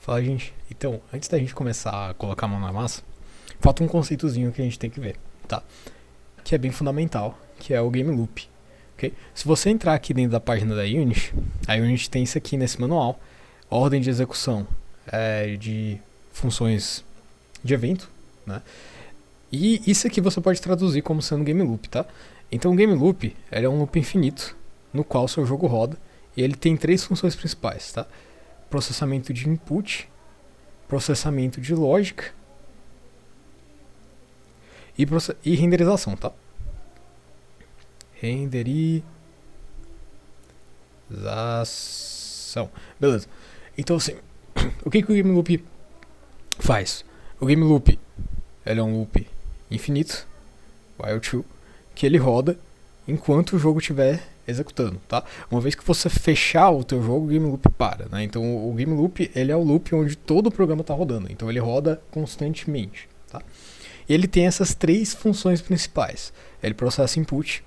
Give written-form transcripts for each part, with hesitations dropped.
Fala, gente. Então, antes da gente começar a colocar a mão na massa, falta um conceitozinho que a gente tem que ver, tá? Que é bem fundamental, que é o game loop, ok? Se você entrar aqui dentro da página da Unity, a Unity tem isso aqui nesse manual, ordem de execução de funções de evento, né? E isso aqui você pode traduzir como sendo game loop, tá? Então, o game loop é um loop infinito no qual o seu jogo roda e ele tem três funções principais, tá? Processamento de input, processamento de lógica e renderização, tá? Renderização. Beleza. Então, assim, o que o game loop faz? O game loop ele é um loop infinito, while true, que ele roda enquanto o jogo estiver executando, tá? Uma vez que você fechar o teu jogo, o game loop para, né? Então o game loop ele é o loop onde todo o programa está rodando, então ele roda constantemente, tá? E ele tem essas três funções principais. Ele processa input,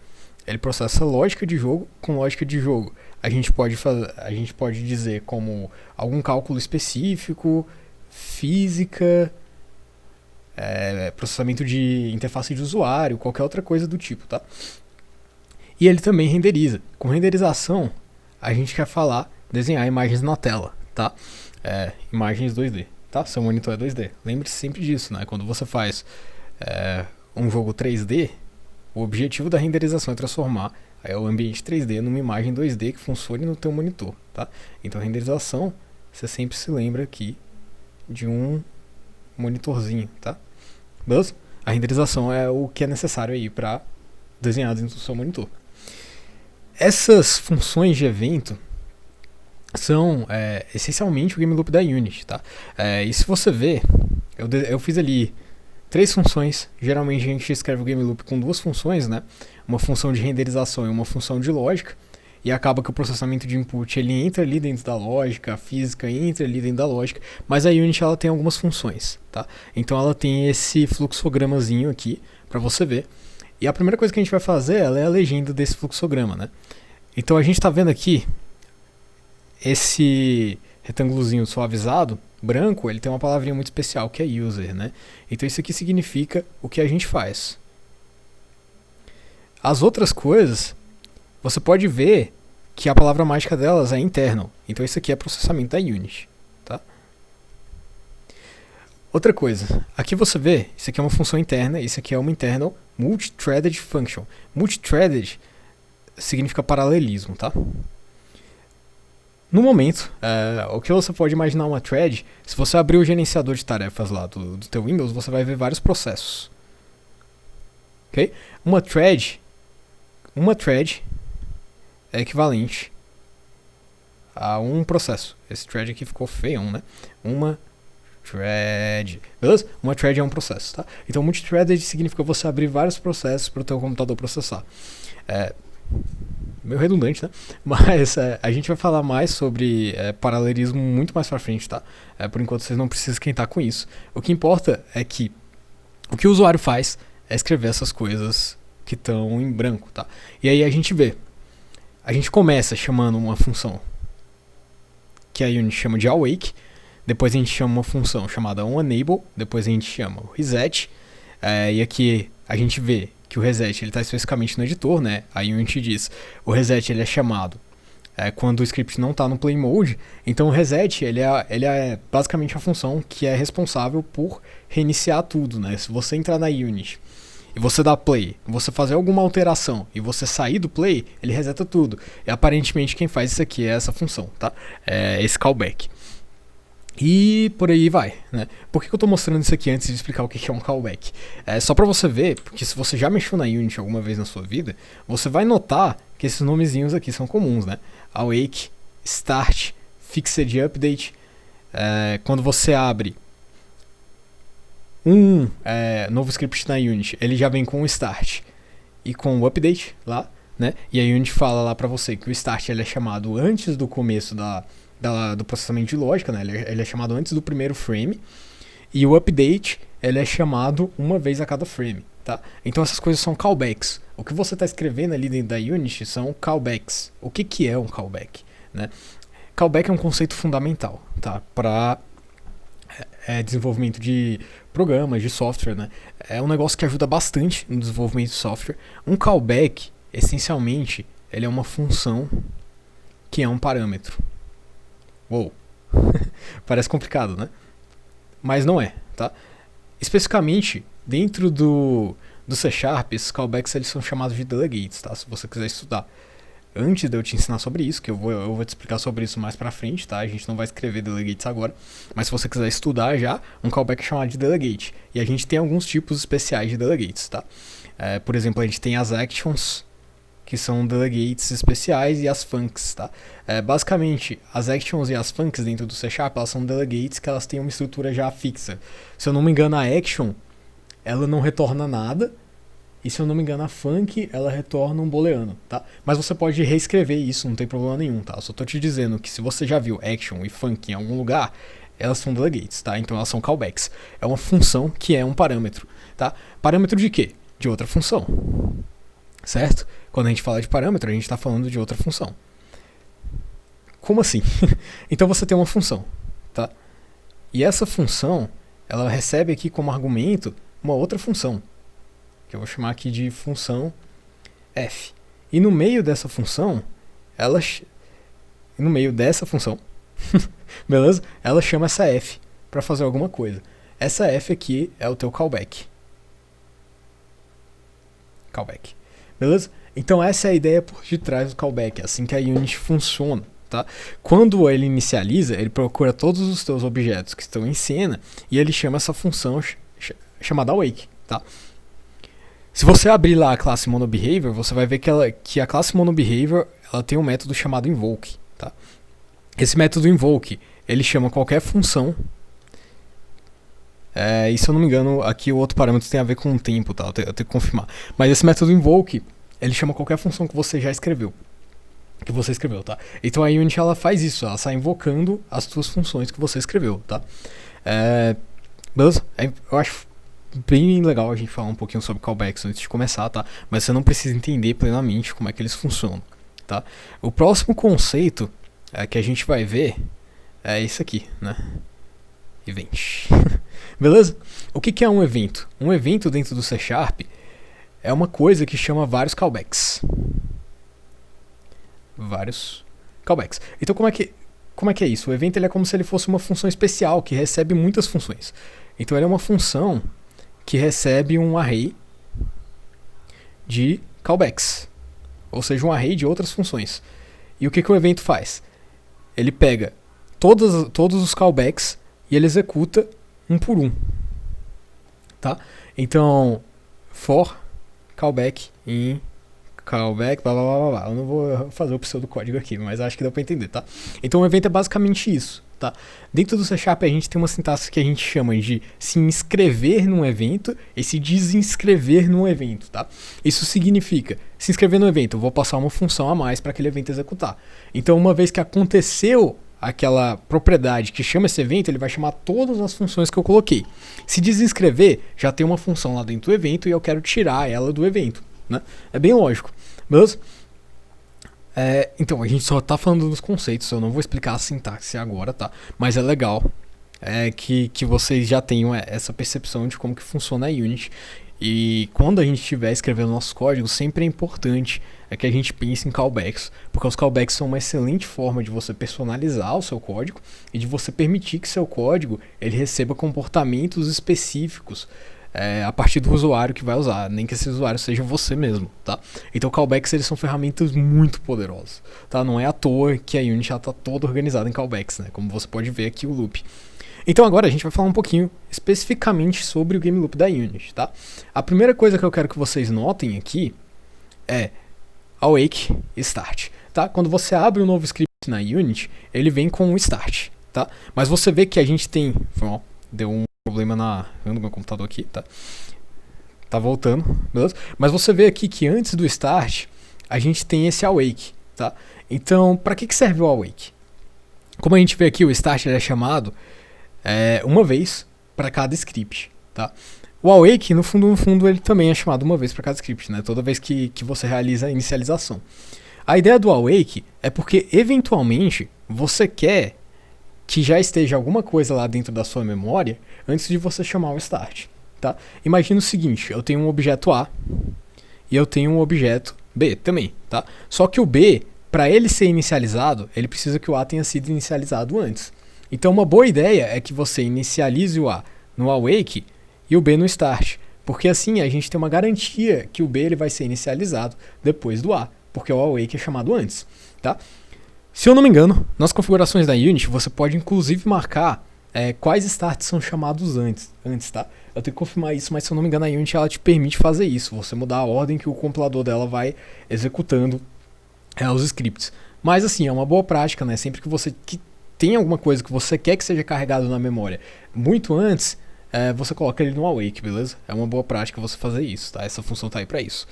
ele processa lógica de jogo. Com lógica de jogo, a gente pode dizer como algum cálculo específico, física, processamento de interface de usuário, qualquer outra coisa do tipo, tá? E ele também renderiza. Com renderização, a gente quer desenhar imagens na tela, tá? Imagens 2D, tá? Seu monitor é 2D. Lembre-se sempre disso, né? Quando você faz um jogo 3D, o objetivo da renderização é transformar o ambiente 3D numa imagem 2D que funcione no teu monitor, tá? Então, a renderização, você sempre se lembra aqui de um monitorzinho, tá? Beleza? A renderização é o que é necessário aí para desenhar dentro do seu monitor. Essas funções de evento são essencialmente o game loop da Unity, tá? E se você ver, eu fiz ali três funções. Geralmente a gente escreve o game loop com duas funções, né? Uma função de renderização e uma função de lógica. E acaba que o processamento de input ele entra ali dentro da lógica, a física entra ali dentro da lógica, mas a Unity ela tem algumas funções, tá? Então ela tem esse fluxogramazinho aqui para você ver. E a primeira coisa que a gente vai fazer é a legenda desse fluxograma, né? Então a gente está vendo aqui esse retângulozinho suavizado, branco, ele tem uma palavrinha muito especial que é user, né? Então isso aqui significa o que a gente faz. As outras coisas, você pode ver que a palavra mágica delas é internal. Então isso aqui é processamento da Unity, tá? Outra coisa, aqui você vê, isso aqui é uma função interna, isso aqui é uma internal multithreaded function. Multithreaded significa paralelismo, tá? No momento, o que você pode imaginar uma thread, se você abrir o gerenciador de tarefas lá do teu Windows, você vai ver vários processos. Ok? Uma thread é equivalente a um processo. Esse thread aqui ficou feião, né? Uma thread. Beleza? Uma thread é um processo, tá? Então, multithreaded significa você abrir vários processos para o teu computador processar. Meio redundante, né? Mas a gente vai falar mais sobre paralelismo muito mais pra frente, tá? Por enquanto vocês não precisam esquentar com isso. O que importa é que o que o usuário faz é escrever essas coisas que estão em branco, tá? E aí a gente vê. A gente começa chamando uma função que a Unity chama de awake. Depois a gente chama uma função chamada onEnable. Depois a gente chama o reset. E aqui a gente vê que o reset está especificamente no editor, né? A Unity diz, o reset ele é chamado quando o script não está no play mode. Então o reset ele é basicamente a função que é responsável por reiniciar tudo, né? Se você entrar na Unity e você dá play, você fazer alguma alteração e você sair do play, ele reseta tudo. E aparentemente quem faz isso aqui é essa função, tá? Esse callback. E por aí vai, né? Por que eu tô mostrando isso aqui antes de explicar o que é um callback? Só pra você ver, porque se você já mexeu na Unity alguma vez na sua vida, você vai notar que esses nomezinhos aqui são comuns, né? Awake, Start, Fixed Update. Quando você abre um novo script na Unity, ele já vem com o Start e com o Update lá, né? E a Unity fala lá pra você que o Start ele é chamado antes do começo do processamento de lógica, né? Ele é chamado antes do primeiro frame. E o update, ele é chamado uma vez a cada frame, tá? Então essas coisas são callbacks. O que você está escrevendo ali dentro da Unity são callbacks. O que é um callback, né? Callback é um conceito fundamental, tá? Para desenvolvimento de programas, de software, né? É um negócio que ajuda bastante no desenvolvimento de software. Um callback, essencialmente, ele é uma função que é um parâmetro. Uou! Parece complicado, né? Mas não é, tá? Especificamente, dentro do C#, esses callbacks eles são chamados de delegates, tá? Se você quiser estudar antes de eu te ensinar sobre isso, que eu vou te explicar sobre isso mais pra frente, tá? A gente não vai escrever delegates agora, mas se você quiser estudar já, um callback é chamado de delegate. E a gente tem alguns tipos especiais de delegates, tá? Por exemplo, a gente tem as actions, que são delegates especiais, e as functions, tá? Basicamente, as actions e as functions dentro do C#, elas são delegates que elas têm uma estrutura já fixa. Se eu não me engano, a action, ela não retorna nada, e se eu não me engano, a func, ela retorna um booleano, tá? Mas você pode reescrever isso, não tem problema nenhum, tá? Eu só tô te dizendo que se você já viu action e func em algum lugar, elas são delegates, tá? Então elas são callbacks. É uma função que é um parâmetro, tá? Parâmetro de quê? De outra função, certo? Quando a gente fala de parâmetro, a gente está falando de outra função. Como assim? Então você tem uma função, tá? E essa função, ela recebe aqui como argumento uma outra função, que eu vou chamar aqui de função f. E no meio dessa função, beleza? Ela chama essa f para fazer alguma coisa. Essa f aqui é o teu callback. Beleza? Então essa é a ideia por detrás do callback, é assim que a Unity funciona, tá? Quando ele inicializa, ele procura todos os teus objetos que estão em cena e ele chama essa função chamada awake, tá? Se você abrir lá a classe MonoBehavior, você vai ver que a classe MonoBehavior ela tem um método chamado invoke, tá? Esse método invoke, ele chama qualquer função. E se eu não me engano, aqui o outro parâmetro tem a ver com o tempo, tá? Eu tenho que confirmar. Mas esse método invoke, ele chama qualquer função que você já escreveu. Que você escreveu, tá? Então a Unity ela faz isso, ela sai invocando as suas funções que você escreveu, tá? Beleza? Eu acho bem legal a gente falar um pouquinho sobre callbacks antes de começar, tá? Mas você não precisa entender plenamente como é que eles funcionam, tá? O próximo conceito que a gente vai ver é isso aqui, né? Event. Beleza? O que é um evento? Um evento dentro do C# é uma coisa que chama vários callbacks. Então como é que é isso? O evento ele é como se ele fosse uma função especial que recebe muitas funções. Então ele é uma função que recebe um array de callbacks, ou seja, um array de outras funções. E o que o evento faz? Ele pega todos os callbacks e ele executa um por um, tá? Então, for callback in callback, blá blá blá blá. Eu não vou fazer o pseudocódigo aqui, mas acho que dá pra entender, tá? Então o evento é basicamente isso, tá? Dentro do C# a gente tem uma sintaxe que a gente chama de se inscrever num evento e se desinscrever num evento, tá? Isso significa, se inscrever no evento, eu vou passar uma função a mais para aquele evento executar. Então uma vez que aconteceu aquela propriedade que chama esse evento, ele vai chamar todas as funções que eu coloquei. Se desinscrever, já tem uma função lá dentro do evento e eu quero tirar ela do evento, né? É bem lógico, beleza? Então, a gente só tá falando dos conceitos, eu não vou explicar a sintaxe agora, tá? Mas é legal que vocês já tenham essa percepção de como que funciona a Unity. E quando a gente estiver escrevendo nosso código, sempre é importante que a gente pense em callbacks, porque os callbacks são uma excelente forma de você personalizar o seu código e de você permitir que seu código ele receba comportamentos específicos a partir do usuário que vai usar, nem que esse usuário seja você mesmo, tá? Então callbacks eles são ferramentas muito poderosas, tá? Não é à toa que a Unity está toda organizada em callbacks, né? Como você pode ver aqui o loop. Então agora a gente vai falar um pouquinho especificamente sobre o game loop da Unity, tá? A primeira coisa que eu quero que vocês notem aqui é awake e start, tá? Quando você abre um novo script na Unity, ele vem com o start, tá? Mas você vê que a gente tem... Deu um problema no meu computador aqui, tá? Tá voltando, beleza? Mas você vê aqui que antes do start, a gente tem esse awake, tá? Então, para que serve o awake? Como a gente vê aqui, o start ele é chamado uma vez para cada script, tá? O awake, no fundo, ele também é chamado uma vez para cada script, né? Toda vez que você realiza a inicialização. A ideia do awake é porque, eventualmente, você quer que já esteja alguma coisa lá dentro da sua memória antes de você chamar o start, tá? Imagina o seguinte, eu tenho um objeto A e eu tenho um objeto B também, tá? Só que o B, para ele ser inicializado, ele precisa que o A tenha sido inicializado antes. Então uma boa ideia é que você inicialize o A no awake e o B no start, porque assim a gente tem uma garantia que o B ele vai ser inicializado depois do A, porque o awake é chamado antes, tá? Se eu não me engano, nas configurações da Unity você pode inclusive marcar quais starts são chamados antes, tá? Eu tenho que confirmar isso, mas se eu não me engano a Unity ela te permite fazer isso, você mudar a ordem que o compilador dela vai executando os scripts. Mas assim, é uma boa prática, né? Sempre que você tem alguma coisa que você quer que seja carregado na memória muito antes, você coloca ele no awake, beleza? É uma boa prática você fazer isso, tá? Essa função tá aí pra isso.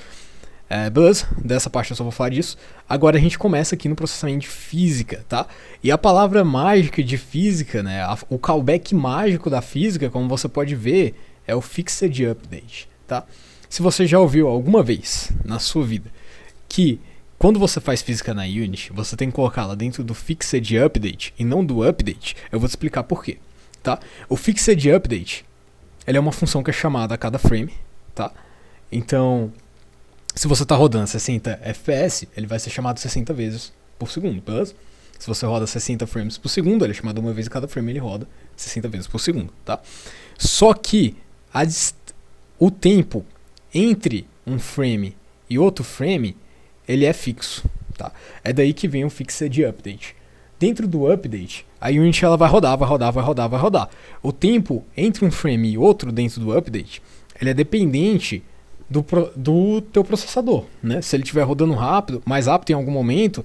Beleza? Dessa parte eu só vou falar disso. Agora a gente começa aqui no processamento de física, tá? E a palavra mágica de física, né? O callback mágico da física, como você pode ver, é o Fixed Update, tá? Se você já ouviu alguma vez na sua vida que quando você faz física na Unity, você tem que colocá-la dentro do Fixed Update e não do Update, eu vou te explicar por quê, tá? O Fixed Update, ele é uma função que é chamada a cada frame, tá? Então, se você está rodando 60 FPS, ele vai ser chamado 60 vezes por segundo, beleza? Se você roda 60 frames por segundo, ele é chamado uma vez a cada frame, ele roda 60 vezes por segundo, tá? Só que o tempo entre um frame e outro frame, ele é fixo, tá? É daí que vem o Fixed Update. Dentro do update, a Unity ela vai rodar. O tempo entre um frame e outro dentro do update, ele é dependente do teu processador, né? Se ele estiver rodando mais rápido em algum momento,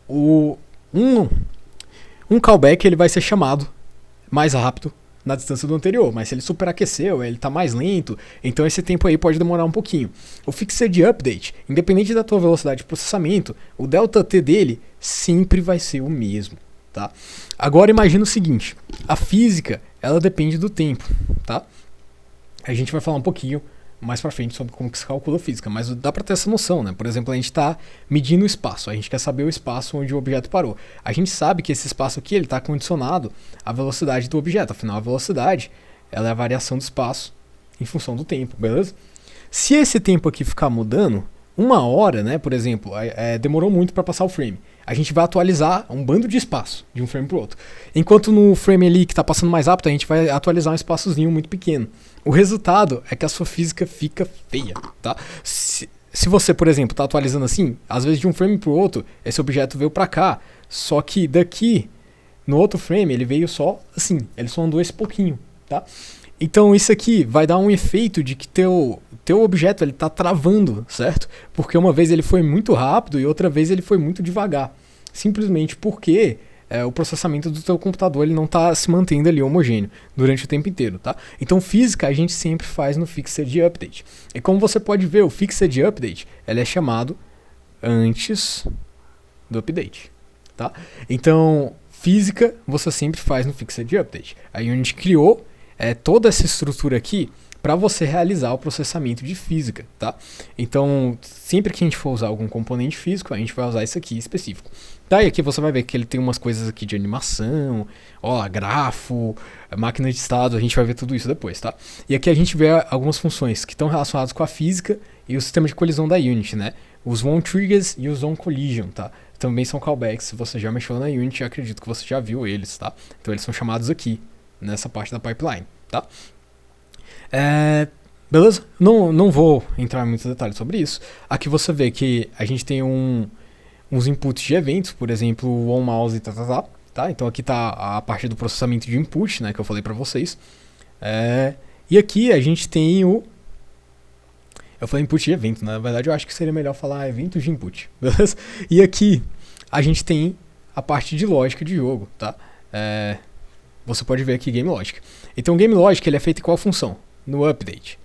um callback ele vai ser chamado mais rápido na distância do anterior, mas se ele superaqueceu, ele está mais lento, então esse tempo aí pode demorar um pouquinho. O Fixed Update, independente da tua velocidade de processamento, o delta T dele sempre vai ser o mesmo, tá? Agora imagina o seguinte, a física, ela depende do tempo, tá? A gente vai falar um pouquinho mais pra frente sobre como que se calcula a física, mas dá pra ter essa noção, né? Por exemplo, a gente tá medindo o espaço, a gente quer saber o espaço onde o objeto parou. A gente sabe que esse espaço aqui, ele tá condicionado à velocidade do objeto, afinal a velocidade, ela é a variação do espaço em função do tempo, beleza? Se esse tempo aqui ficar mudando, uma hora, né, por exemplo, demorou muito para passar o frame. A gente vai atualizar um bando de espaço de um frame pro outro. Enquanto no frame ali que tá passando mais rápido, a gente vai atualizar um espaçozinho muito pequeno. O resultado é que a sua física fica feia, tá? Se você, por exemplo, tá atualizando assim, às vezes de um frame pro outro, esse objeto veio pra cá, só que daqui, no outro frame, ele veio só assim, ele só andou esse pouquinho, tá? Então isso aqui vai dar um efeito de que teu objeto ele tá travando, certo? Porque uma vez ele foi muito rápido e outra vez ele foi muito devagar. Simplesmente porque o processamento do teu computador ele não está se mantendo ali homogêneo durante o tempo inteiro, tá? Então física a gente sempre faz no Fixed Update. E como você pode ver, o Fixed Update ele é chamado antes do update, tá? Então física você sempre faz no Fixed Update. A Unity criou toda essa estrutura aqui para você realizar o processamento de física, tá? Então, sempre que a gente for usar algum componente físico, a gente vai usar isso aqui específico. Tá, e aqui você vai ver que ele tem umas coisas aqui de animação, grafo, máquina de estado, a gente vai ver tudo isso depois, tá? E aqui a gente vê algumas funções que estão relacionadas com a física e o sistema de colisão da Unity, né? Os onTriggers e os onCollision, tá? Também são callbacks, se você já mexeu na Unity, eu acredito que você já viu eles, tá? Então eles são chamados aqui, nessa parte da pipeline, tá? Beleza? Não vou entrar em muitos detalhes sobre isso. Aqui você vê que a gente tem uns inputs de eventos, por exemplo, o onMouse e tá? Então aqui está a parte do processamento de input, né, que eu falei para vocês. E aqui a gente tem eu falei input de evento, né? Na verdade eu acho que seria melhor falar eventos de input, beleza? E aqui a gente tem a parte de lógica de jogo, tá? Você pode ver aqui Game Logic. Então o Game Logic ele é feito em qual função? No update.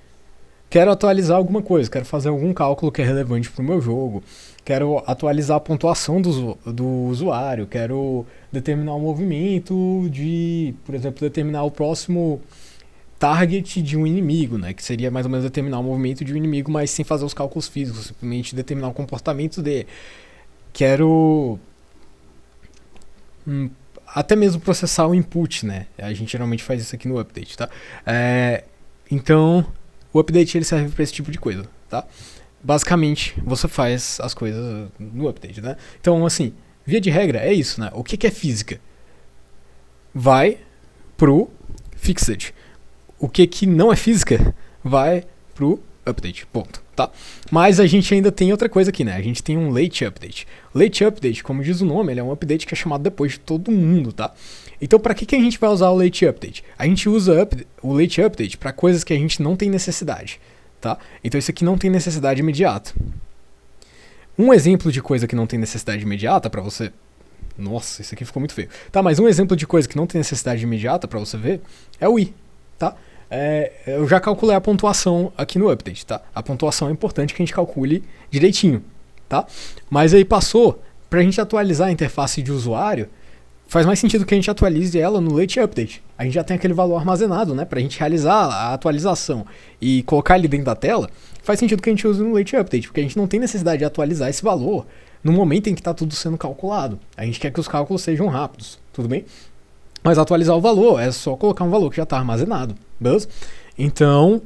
Quero atualizar alguma coisa, quero fazer algum cálculo que é relevante para o meu jogo, quero atualizar a pontuação do usuário, quero determinar o movimento por exemplo, determinar o próximo target de um inimigo, né? Que seria mais ou menos determinar o movimento de um inimigo, mas sem fazer os cálculos físicos, simplesmente determinar o comportamento dele. Quero até mesmo processar o input, né? A gente geralmente faz isso aqui no update, tá? Então, o update ele serve para esse tipo de coisa, tá? Basicamente, você faz as coisas no update, né? Então, assim, via de regra é isso, né? O que é física? Vai pro fixed. O que não é física vai pro update, ponto, tá? Mas a gente ainda tem outra coisa aqui, né? A gente tem um late update. Late update, como diz o nome, ele é um update que é chamado depois de todo mundo, tá? Então, para que a gente vai usar o late update? A gente usa o late update para coisas que a gente não tem necessidade, tá? Então, isso aqui não tem necessidade imediata. Um exemplo de coisa que não tem necessidade imediata para você... Nossa, isso aqui ficou muito feio. Tá, mas um exemplo de coisa que não tem necessidade imediata para você ver é o i, tá? Eu já calculei a pontuação aqui no update, tá? A pontuação é importante que a gente calcule direitinho, tá? Mas aí passou, pra gente atualizar a interface de usuário, faz mais sentido que a gente atualize ela no late update. A gente já tem aquele valor armazenado, né? Pra gente realizar a atualização e colocar ele dentro da tela, faz sentido que a gente use no late update, porque a gente não tem necessidade de atualizar esse valor no momento em que está tudo sendo calculado. A gente quer que os cálculos sejam rápidos, tudo bem? Mas atualizar o valor é só colocar um valor que já está armazenado, beleza? Então,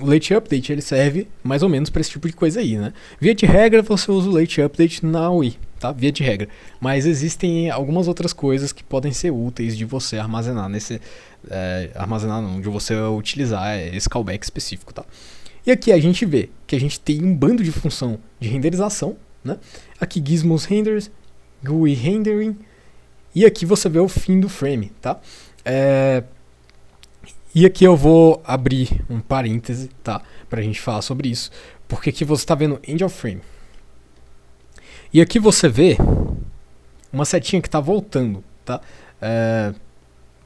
o late update ele serve mais ou menos para esse tipo de coisa aí, né? Via de regra, você usa o late update na UI, tá? Via de regra. Mas existem algumas outras coisas que podem ser úteis de você armazenar armazenar não, de você utilizar esse callback específico, tá? E aqui a gente vê que a gente tem um bando de função de renderização, né? Aqui gizmos renders, GUI rendering, e aqui você vê o fim do frame, tá? E aqui eu vou abrir um parêntese, tá? Pra gente falar sobre isso, porque aqui você está vendo end of frame. E aqui você vê uma setinha que está voltando, tá?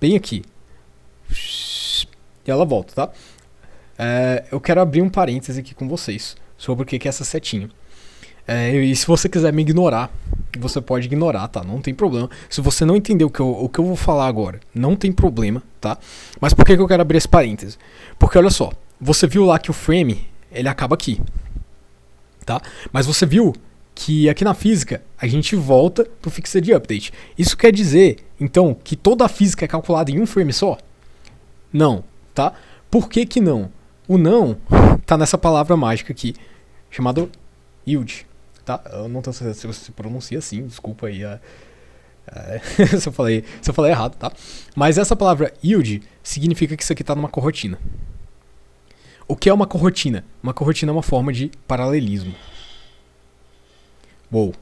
Bem aqui. E ela volta, tá? Eu quero abrir um parêntese aqui com vocês sobre o que é essa setinha. E se você quiser me ignorar, você pode ignorar, tá? Não tem problema. Se você não entender o que eu vou falar agora, não tem problema, tá? Mas por que eu quero abrir esse parêntese? Porque olha só, você viu lá que o frame, ele acaba aqui, tá? Mas você viu que aqui na física, a gente volta pro fixed update. Isso quer dizer, então, que toda a física é calculada em um frame só? Não, tá? Por que não? O não tá nessa palavra mágica aqui, chamada yield. Tá? Eu não tenho certeza se você se pronuncia assim, desculpa aí se eu falei errado, tá? Mas essa palavra yield significa que isso aqui está numa corrotina. O que é uma corrotina? Uma corrotina é uma forma de paralelismo. Uou!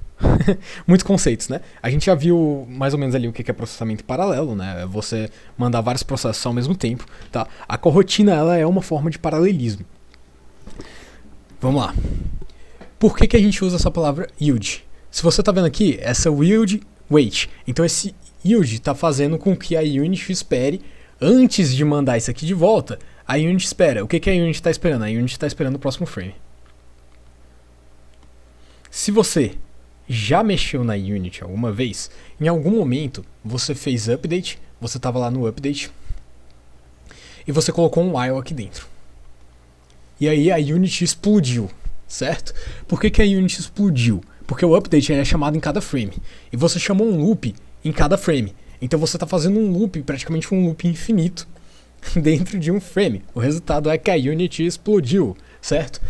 Muitos conceitos, né? A gente já viu mais ou menos ali o que é processamento paralelo, né? É você mandar vários processos ao mesmo tempo, tá? A corrotina, ela é uma forma de paralelismo. Vamos lá. Por que a gente usa essa palavra yield? Se você está vendo aqui, essa yield wait. Então esse yield está fazendo com que a unit espere, antes de mandar isso aqui de volta, a unit espera. O que a unit está esperando? A unit está esperando o próximo frame. Se você já mexeu na unit alguma vez, em algum momento você fez update, você estava lá no update, e você colocou um while aqui dentro. E aí a unit explodiu. Certo? Por que a unit explodiu? Porque o update é chamado em cada frame. E você chamou um loop em cada frame. Então você está fazendo um loop, praticamente um loop infinito, dentro de um frame. O resultado é que a unit explodiu, certo?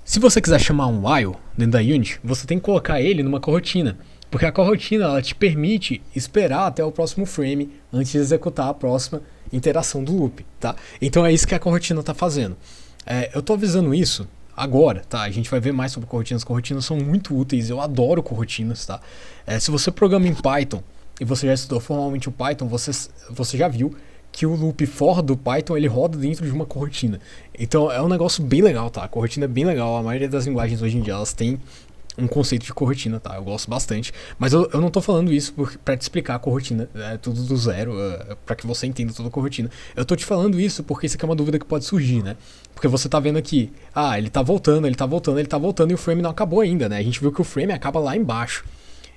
Se você quiser chamar um while dentro da unit, você tem que colocar ele numa corrotina. Porque a corrotina ela te permite esperar até o próximo frame antes de executar a próxima interação do loop, tá? Então é isso que a corrotina está fazendo. Eu estou avisando isso agora, tá? A gente vai ver mais sobre corrotinas. Corrotinas são muito úteis, eu adoro corrotinas, tá? Se você programa em Python e você já estudou formalmente o Python, você já viu que o loop for do Python ele roda dentro de uma corrotina. Então é um negócio bem legal, tá? A corrotina é bem legal. A maioria das linguagens hoje em dia elas têm um conceito de corrotina, tá? Eu gosto bastante. Mas eu não tô falando isso pra te explicar a corrotina, tudo do zero, pra que você entenda toda a corrotina. Eu tô te falando isso porque isso aqui é uma dúvida que pode surgir, né? Porque você tá vendo aqui, ele tá voltando e o frame não acabou ainda, né? A gente viu que o frame acaba lá embaixo.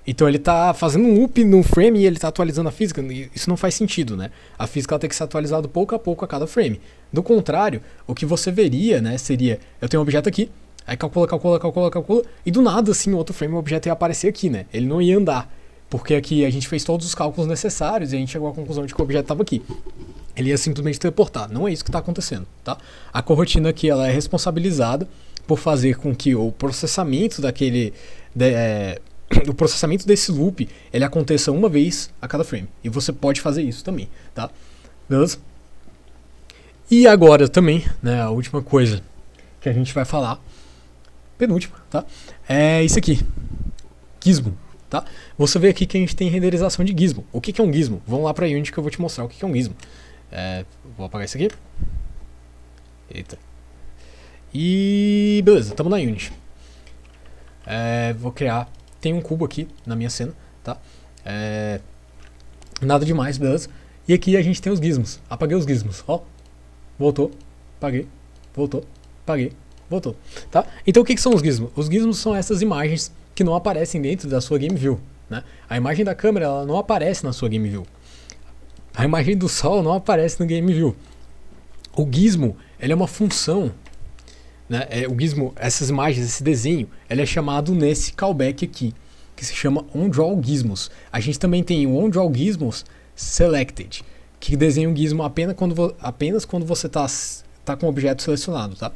Então ele tá fazendo um loop no frame e ele tá atualizando a física. Isso não faz sentido, né? A física ela tem que ser atualizada pouco a pouco a cada frame. Do contrário, o que você veria, né, seria, eu tenho um objeto aqui, aí calcula, e do nada, assim, outro frame, o objeto ia aparecer aqui, né? Ele não ia andar. Porque aqui a gente fez todos os cálculos necessários e a gente chegou à conclusão de que o objeto estava aqui. Ele ia simplesmente teleportar. Não é isso que está acontecendo, tá? A corotina aqui ela é responsabilizada por fazer com que o processamento o processamento desse loop ele aconteça uma vez a cada frame. E você pode fazer isso também, tá? Beleza? E agora também, né, a última coisa que a gente vai falar, penúltima, tá? É isso aqui. Gizmo, tá? Você vê aqui que a gente tem renderização de gizmo. O que é um gizmo? Vamos lá para Unity que eu vou te mostrar o que é um gizmo. Vou apagar isso aqui. Eita. E beleza, estamos na Unity. Vou criar. Tem um cubo aqui na minha cena, tá? Nada demais, beleza? E aqui a gente tem os gizmos. Apaguei os gizmos, ó. Voltou, apaguei, voltou, apaguei, voltou, tá? Então o que são os gizmos? Os gizmos são essas imagens que não aparecem dentro da sua game view, né? A imagem da câmera ela não aparece na sua game view. A imagem do sol não aparece no game view. O gizmo, ele é uma função, né? O gizmo, essas imagens, esse desenho, ele é chamado nesse callback aqui, que se chama onDrawGizmos. A gente também tem o onDrawGizmos selected, que desenha um gizmo apenas quando você tá com o objeto selecionado, tá?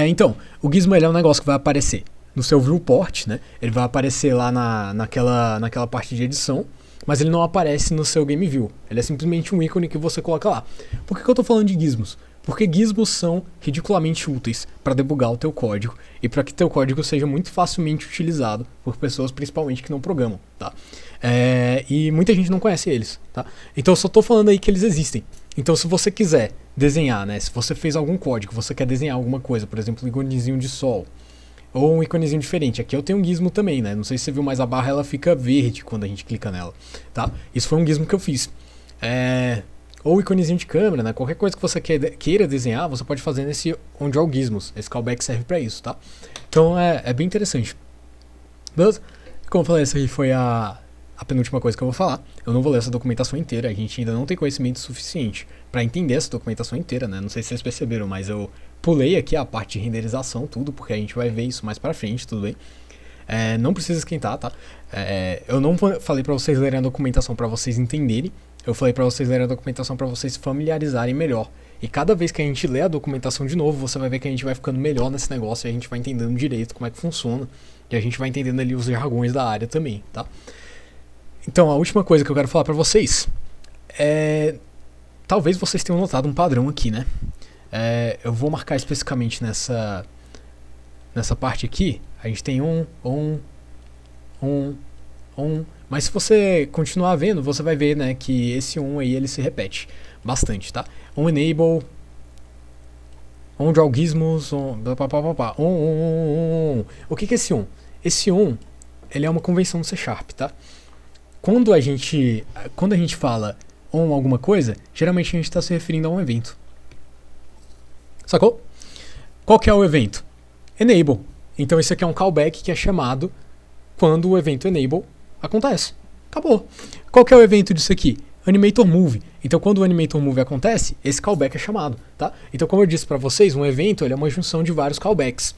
Então, o gizmo ele é um negócio que vai aparecer no seu viewport, né? Ele vai aparecer lá naquela parte de edição, mas ele não aparece no seu game view. Ele é simplesmente um ícone que você coloca lá. Por que eu tô falando de gizmos? Porque gizmos são ridiculamente úteis para debugar o teu código e para que teu código seja muito facilmente utilizado por pessoas principalmente que não programam, tá? E muita gente não conhece eles, tá? Então eu só tô falando aí que eles existem. Então se você quiser desenhar, né? Se você fez algum código, você quer desenhar alguma coisa, por exemplo, um iconezinho de sol, ou um iconezinho diferente. Aqui eu tenho um gizmo também, né? Não sei se você viu, mas a barra ela fica verde quando a gente clica nela, tá? Isso foi um gizmo que eu fiz. Ou iconezinho de câmera, né? Qualquer coisa que você queira desenhar, você pode fazer nesse onDrawGizmos. Esse callback serve pra isso, tá? Então é bem interessante. Beleza? Como eu falei, essa aí foi a penúltima coisa que eu vou falar. Eu não vou ler essa documentação inteira, a gente ainda não tem conhecimento suficiente para entender essa documentação inteira, né? Não sei se vocês perceberam, mas eu pulei aqui a parte de renderização, tudo, porque a gente vai ver isso mais pra frente, tudo bem? Não precisa esquentar, tá? Eu não falei pra vocês lerem a documentação pra vocês entenderem, eu falei pra vocês lerem a documentação pra vocês se familiarizarem melhor. E cada vez que a gente lê a documentação de novo, você vai ver que a gente vai ficando melhor nesse negócio e a gente vai entendendo direito como é que funciona. E a gente vai entendendo ali os jargões da área também, tá? Então, a última coisa que eu quero falar pra vocês talvez vocês tenham notado um padrão aqui, né? Eu vou marcar especificamente nessa parte aqui. A gente tem mas se você continuar vendo, você vai ver, né, que esse aí ele se repete bastante, tá? Enable, onDrawGizmos, O que é esse on? Esse on, ele é uma convenção do C#, tá? Quando a gente fala on alguma coisa, geralmente a gente está se referindo a um evento. Sacou? Qual que é o evento? Enable. Então esse aqui é um callback que é chamado quando o evento enable acontece. Acabou. Qual que é o evento disso aqui? Animator Move. Então quando o Animator Move acontece, esse callback é chamado, tá? Então como eu disse para vocês, um evento ele é uma junção de vários callbacks.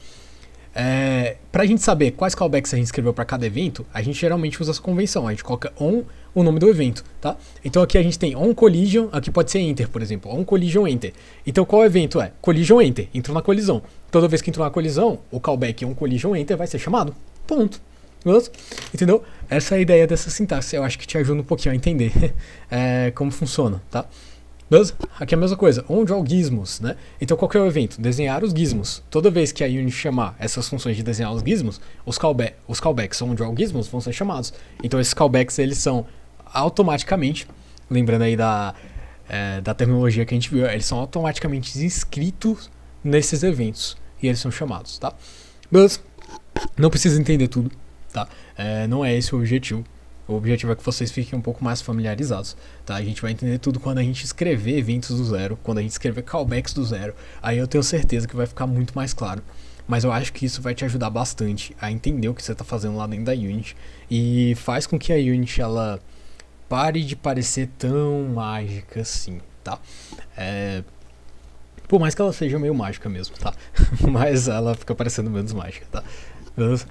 Pra gente saber quais callbacks a gente escreveu para cada evento, a gente geralmente usa essa convenção. A gente coloca on o nome do evento, tá? Então aqui a gente tem on collision, aqui pode ser enter, por exemplo, on collision enter. Então qual evento é? Collision enter, entrou na colisão. Toda vez que entrou na colisão, o callback on collision enter vai ser chamado. Ponto. Beleza? Entendeu? Essa é a ideia dessa sintaxe. Eu acho que te ajuda um pouquinho a entender como funciona, tá? Beleza? Aqui é a mesma coisa, onDrawGizmos, né? Então qual que é o evento? Desenhar os gizmos. Toda vez que a Unity chamar essas funções de desenhar os gizmos, os callbacks onDrawGizmos vão ser chamados. Então esses callbacks eles são automaticamente, lembrando aí da terminologia que a gente viu, eles são automaticamente inscritos nesses eventos e eles são chamados, tá? Beleza? Não precisa entender tudo, tá? Não é esse o objetivo. O objetivo é que vocês fiquem um pouco mais familiarizados, tá? A gente vai entender tudo quando a gente escrever eventos do zero, quando a gente escrever callbacks do zero. Aí eu tenho certeza que vai ficar muito mais claro. Mas eu acho que isso vai te ajudar bastante a entender o que você está fazendo lá dentro da Unity. E faz com que a Unity, ela pare de parecer tão mágica assim, tá? Por mais que ela seja meio mágica mesmo, tá? Mas ela fica parecendo menos mágica, tá? Beleza?